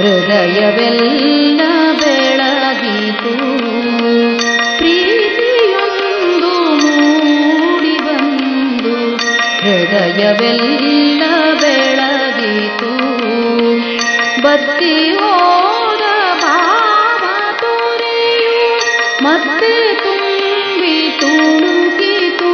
ಹೃದಯವೆಲ್ಲ ಬೆಳಗಿತು. ಪ್ರೀತಿಯೊಂದು ಮೂಡಿ ಬಂದು ಹೃದಯವೆಲ್ಲ ಬೆಳಗಿತು. ಬತ್ತಿ ಹೋದ ಭಾವ ತೋರೆಯು ಮತ್ತೆ ತುಂಬಿ ತುಳುಕಿತು.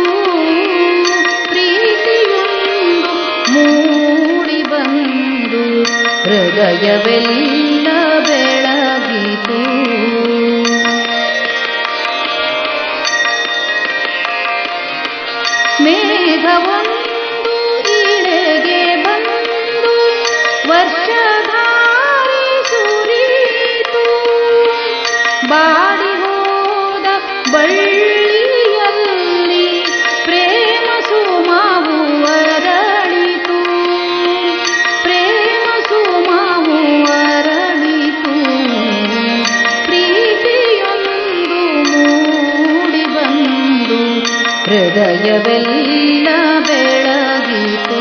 ಪ್ರೀತಿಯೊಂದು ಮೂಡಿ ಬಂದು ಹೃದಯವೆಲ್ಲ ಬೆಳಗಿತು. ಮೇಘವೊಂದು ಇಳೆಗೆ ಬಂದು ವರ್ಷಧಾರೆ ಸುರಿಯಿತು. ಬಾಡಿ ಹೋದ ಬಳ್ಳಿಯಲ್ಲಿ ಪ್ರೇಮ ಸುಮವು ಅರಳಿತು. ಪ್ರೇಮ ಸುಮವು ಅರಳಿತು. ಪ್ರೀತಿಯೊಂದು ಮೂಡಿ ಬಂದು ಹೃದಯವೆಲ್ಲ ಬೆಳಗಿತು.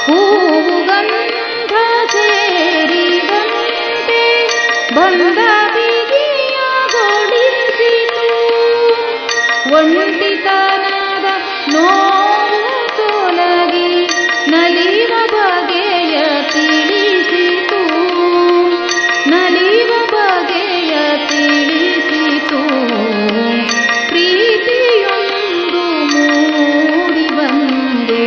ಹೂಗಂಧ ಸೇರಿದಂತೆ ಬಂದ ಬಿಗಿಯಗೊಳಿಸಿತು. ಒಂಟಿತನದ ನೋವು ತೊಲಗಿ ನಲಿವ ಬಗೆಯ ತಿಳಿಸಿತು. ನಲಿವ ಬಗೆಯ ತಿಳಿಸಿತು. ಪ್ರೀತಿಯೊಂದು ಮೂಡಿ ಬಂದು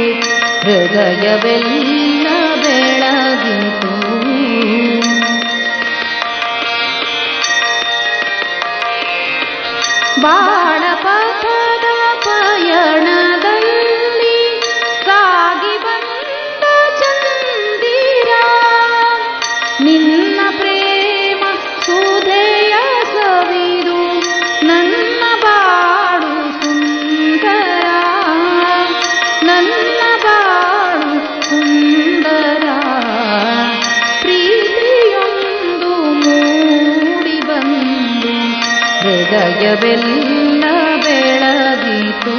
ಹೃದಯವೆಲ್ಲ ಬೆಳಗಿತು. ಬಾಳ ಪಥದ ಪಯಣದಲ್ಲಿ ಸಾಗಿ ಬಂದ ಚಂದಿರ ನಿನ್ನ ಪ್ರೇಮ ಸುಧೆಯ ಸವಿದು ನನ್ನ ಬಾಳು ಸುಂದರ. ನನ್ನ ಬಾಳು ಸುಂದರ. ಪ್ರೀತಿಯೊಂದು ಮೂಡಿ ಬಂದು ಹೃದಯವೆಲ್ಲ ಬೆಳಗಿತು.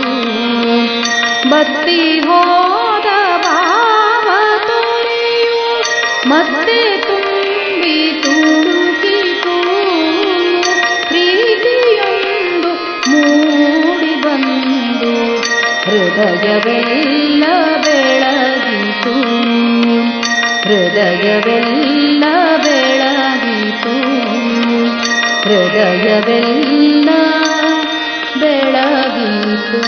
ಬತ್ತಿ ಹೋದ ಭಾವ ತೋರೆಯು ಮತ್ತೆ ತುಂಬಿ ತುಳುಕಿತು. ಪ್ರೀತಿಯೊಂದು ಮೂಡಿ ಬಂದು ಹೃದಯವೆಲ್ಲ ಬೆಳಗಿತು. ಹೃದಯವೆಲ್ಲ ಬೆಳಗಿತು. ಹೃದಯವೆಲ್ಲ ಬೆಳಗಿತು.